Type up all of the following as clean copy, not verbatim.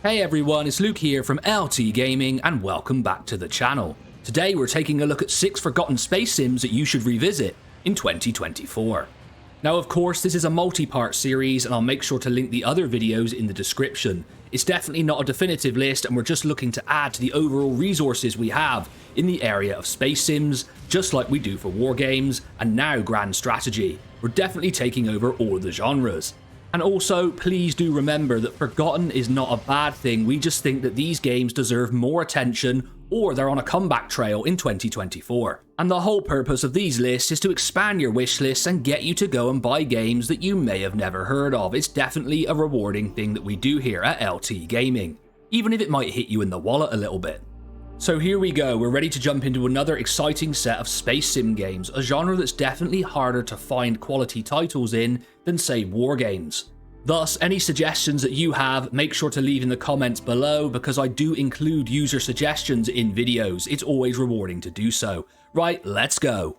Hey everyone, it's Luke here from LT Gaming and welcome back to the channel. Today we're taking a look at 6 forgotten space sims that you should revisit in 2024. Now of course this is a multi-part series and I'll make sure to link the other videos in the description. It's definitely not a definitive list and we're just looking to add to the overall resources we have in the area of space sims, just like we do for war games and now grand strategy. We're definitely taking over all of the genres. And also, please do remember that forgotten is not a bad thing, we just think that these games deserve more attention or they're on a comeback trail in 2024. And the whole purpose of these lists is to expand your wish lists and get you to go and buy games that you may have never heard of. It's definitely a rewarding thing that we do here at LT Gaming, even if it might hit you in the wallet a little bit. So here we go, we're ready to jump into another exciting set of space sim games, a genre that's definitely harder to find quality titles in than say war games. Thus, any suggestions that you have, make sure to leave in the comments below because I do include user suggestions in videos, it's always rewarding to do so. Right, let's go.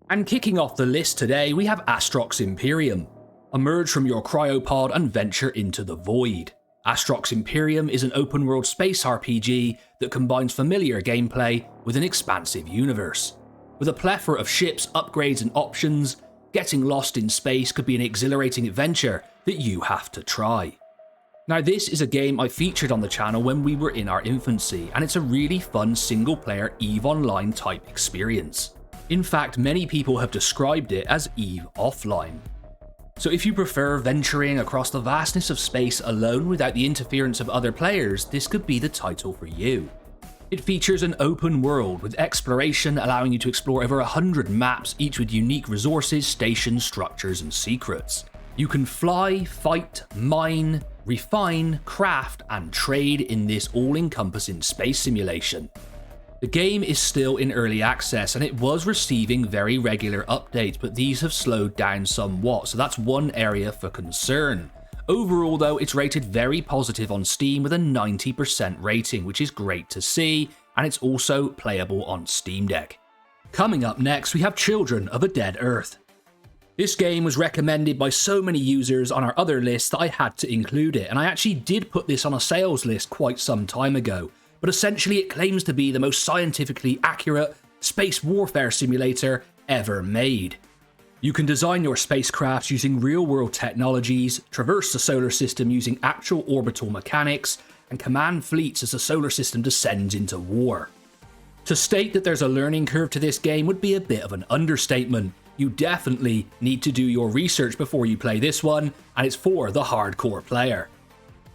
And kicking off the list today, we have Astrox Imperium. Emerge from your cryopod and venture into the void. Astrox Imperium is an open-world space RPG that combines familiar gameplay with an expansive universe. With a plethora of ships, upgrades and options, getting lost in space could be an exhilarating adventure that you have to try. Now this is a game I featured on the channel when we were in our infancy, and it's a really fun single-player EVE Online type experience. In fact, many people have described it as EVE Offline. So if you prefer venturing across the vastness of space alone without the interference of other players, this could be the title for you. It features an open world with exploration allowing you to explore over 100 maps, each with unique resources, stations, structures and secrets. You can fly, fight, mine, refine, craft and trade in this all-encompassing space simulation. The game is still in early access and it was receiving very regular updates, but these have slowed down somewhat, so that's one area for concern. Overall though, it's rated very positive on Steam with a 90% rating, which is great to see, and it's also playable on Steam Deck. Coming up next, we have Children of a Dead Earth. This game was recommended by so many users on our other list that I had to include it, and I actually did put this on a sales list quite some time ago, but essentially it claims to be the most scientifically accurate space warfare simulator ever made. You can design your spacecrafts using real-world technologies, traverse the solar system using actual orbital mechanics, and command fleets as the solar system descends into war. To state that there's a learning curve to this game would be a bit of an understatement. You definitely need to do your research before you play this one, and it's for the hardcore player.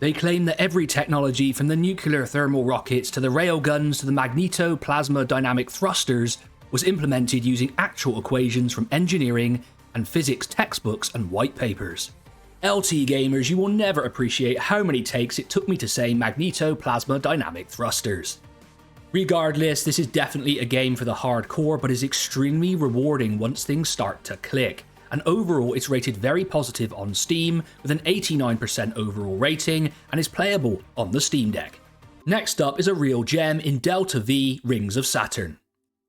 They claim that every technology from the nuclear thermal rockets to the railguns to the magneto-plasma dynamic thrusters was implemented using actual equations from engineering and physics textbooks and white papers. LT gamers, you will never appreciate how many takes it took me to say magneto-plasma dynamic thrusters. Regardless, this is definitely a game for the hardcore, but is extremely rewarding once things start to click. And overall, it's rated very positive on Steam with an 89% overall rating and is playable on the Steam Deck. Next up is a real gem in Delta V Rings of Saturn.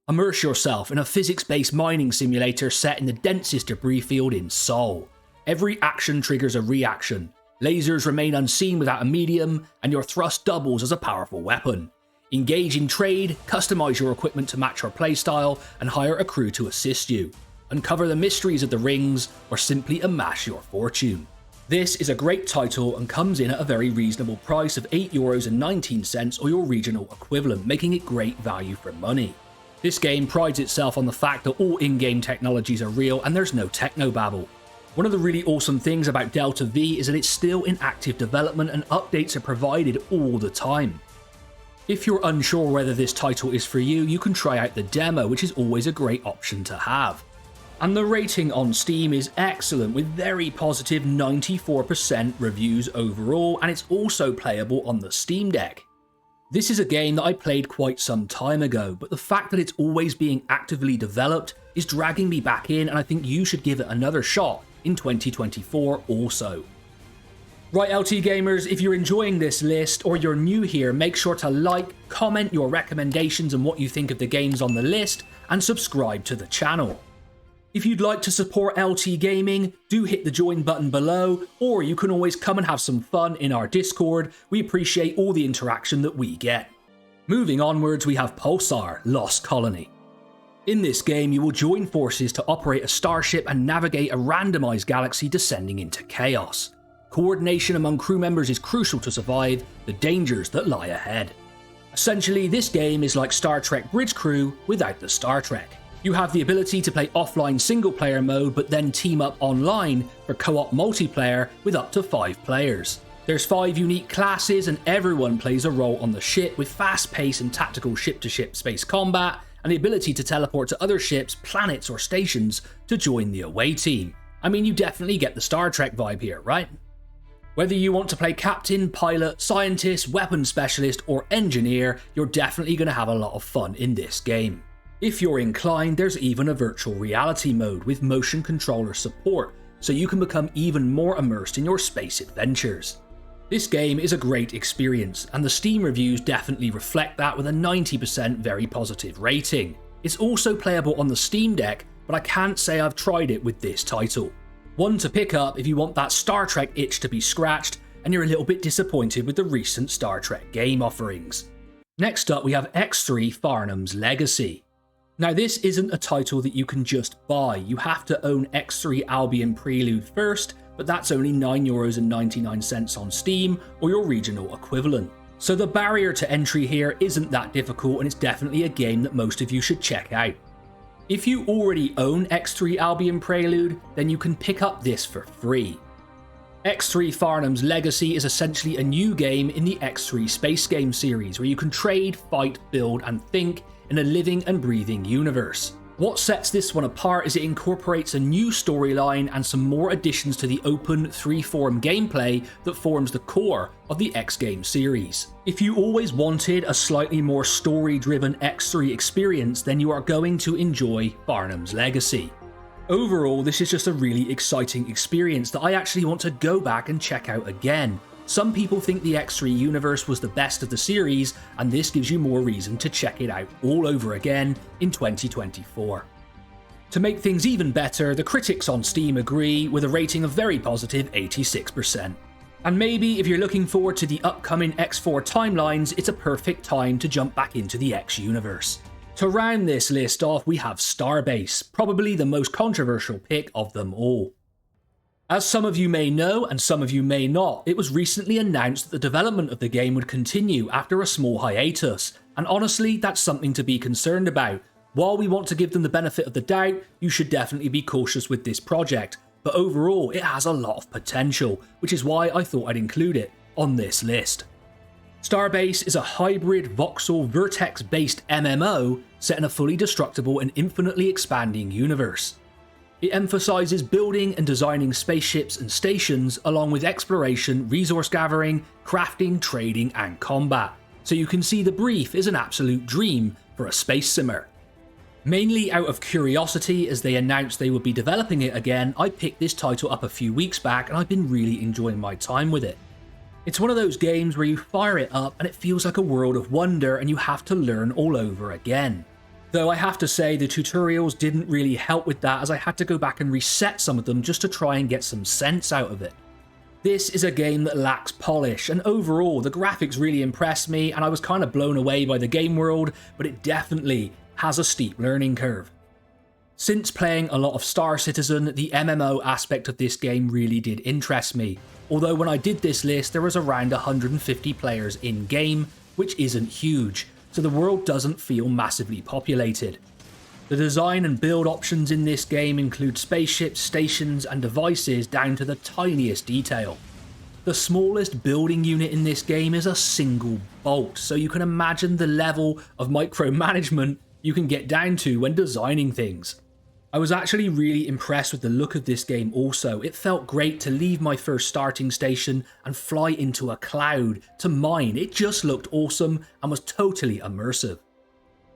Immerse yourself in a physics-based mining simulator set in the densest debris field in Sol. Every action triggers a reaction. Lasers remain unseen without a medium, and your thrust doubles as a powerful weapon. Engage in trade, customize your equipment to match your playstyle, and hire a crew to assist you. Uncover the mysteries of the rings, or simply amass your fortune. This is a great title and comes in at a very reasonable price of €8.19 or your regional equivalent, making it great value for money. This game prides itself on the fact that all in-game technologies are real and there's no technobabble. One of the really awesome things about Delta V is that it's still in active development and updates are provided all the time. If you're unsure whether this title is for you, you can try out the demo, which is always a great option to have. And the rating on Steam is excellent with very positive 94% reviews overall, and it's also playable on the Steam Deck. This is a game that I played quite some time ago, but the fact that it's always being actively developed is dragging me back in, and I think you should give it another shot in 2024 also. Right LT gamers, if you're enjoying this list or you're new here, make sure to like, comment your recommendations and what you think of the games on the list, and subscribe to the channel. If you'd like to support LT Gaming, do hit the join button below, or you can always come and have some fun in our Discord. We appreciate all the interaction that we get. Moving onwards, we have Pulsar, Lost Colony. In this game, you will join forces to operate a starship and navigate a randomized galaxy descending into chaos. Coordination among crew members is crucial to survive the dangers that lie ahead. Essentially, this game is like Star Trek Bridge Crew without the Star Trek. You have the ability to play offline single-player mode, but then team up online for co-op multiplayer with up to 5 players. There's 5 unique classes, and everyone plays a role on the ship with fast-paced and tactical ship-to-ship space combat, and the ability to teleport to other ships, planets, or stations to join the away team. I mean, you definitely get the Star Trek vibe here, right? Whether you want to play captain, pilot, scientist, weapons specialist, or engineer, you're definitely going to have a lot of fun in this game. If you're inclined, there's even a virtual reality mode with motion controller support, so you can become even more immersed in your space adventures. This game is a great experience, and the Steam reviews definitely reflect that with a 90% very positive rating. It's also playable on the Steam Deck, but I can't say I've tried it with this title. One to pick up if you want that Star Trek itch to be scratched, and you're a little bit disappointed with the recent Star Trek game offerings. Next up, we have X3 Farnham's Legacy. Now, this isn't a title that you can just buy. You have to own X3 Albion Prelude first, but that's only €9.99 on Steam or your regional equivalent. So the barrier to entry here isn't that difficult, and it's definitely a game that most of you should check out. If you already own X3 Albion Prelude, then you can pick up this for free. X3 Farnham's Legacy is essentially a new game in the X3 space game series where you can trade, fight, build, and think in a living and breathing universe. What sets this one apart is it incorporates a new storyline and some more additions to the open, free-form gameplay that forms the core of the X game series. If you always wanted a slightly more story-driven X3 experience, then you are going to enjoy Farnham's Legacy. Overall, this is just a really exciting experience that I actually want to go back and check out again. Some people think the X3 universe was the best of the series, and this gives you more reason to check it out all over again in 2024. To make things even better, the critics on Steam agree with a rating of very positive 86%. And maybe if you're looking forward to the upcoming X4 timelines, it's a perfect time to jump back into the X universe. To round this list off, we have Starbase, probably the most controversial pick of them all. As some of you may know, and some of you may not, it was recently announced that the development of the game would continue after a small hiatus, and honestly, that's something to be concerned about. While we want to give them the benefit of the doubt, you should definitely be cautious with this project, but overall, it has a lot of potential, which is why I thought I'd include it on this list. Starbase is a hybrid voxel vertex-based MMO set in a fully destructible and infinitely expanding universe. It emphasises building and designing spaceships and stations, along with exploration, resource gathering, crafting, trading, and combat. So you can see the brief is an absolute dream for a space simmer. Mainly out of curiosity, as they announced they would be developing it again, I picked this title up a few weeks back and I've been really enjoying my time with it. It's one of those games where you fire it up and it feels like a world of wonder and you have to learn all over again. Though I have to say the tutorials didn't really help with that, as I had to go back and reset some of them just to try and get some sense out of it. This is a game that lacks polish, and overall the graphics really impressed me and I was kind of blown away by the game world, but it definitely has a steep learning curve. Since playing a lot of Star Citizen, the MMO aspect of this game really did interest me, although when I did this list there was around 150 players in game, which isn't huge, so the world doesn't feel massively populated. The design and build options in this game include spaceships, stations, and devices down to the tiniest detail. The smallest building unit in this game is a single bolt, so you can imagine the level of micromanagement you can get down to when designing things. I was actually really impressed with the look of this game also. It felt great to leave my first starting station and fly into a cloud to mine. It just looked awesome and was totally immersive.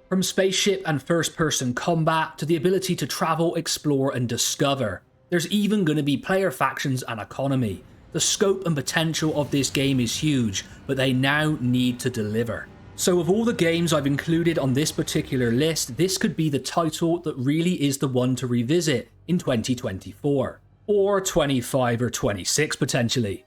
From spaceship and first-person combat to the ability to travel, explore, and discover. There's even going to be player factions and economy. The scope and potential of this game is huge, but they now need to deliver. So of all the games I've included on this particular list, this could be the title that really is the one to revisit in 2024. Or 25 or 26 potentially.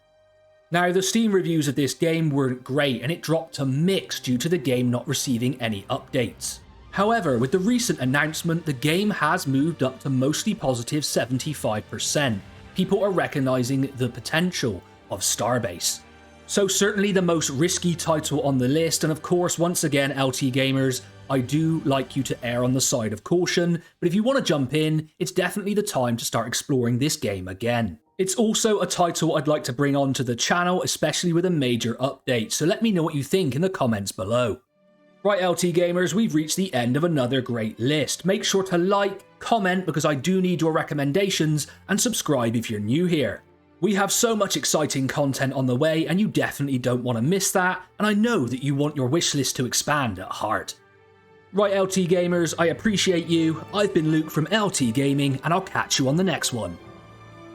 Now, the Steam reviews of this game weren't great and it dropped to mixed due to the game not receiving any updates. However, with the recent announcement, the game has moved up to mostly positive 75%. People are recognising the potential of Starbase. So certainly the most risky title on the list, and of course, once again, LT gamers, I do like you to err on the side of caution, but if you want to jump in, it's definitely the time to start exploring this game again. It's also a title I'd like to bring onto the channel, especially with a major update, so let me know what you think in the comments below. Right, LT gamers, we've reached the end of another great list. Make sure to like, comment because I do need your recommendations, and subscribe if you're new here. We have so much exciting content on the way and you definitely don't want to miss that, and I know that you want your wishlist to expand at heart. Right, LT gamers, I appreciate you. I've been Luke from LT Gaming and I'll catch you on the next one.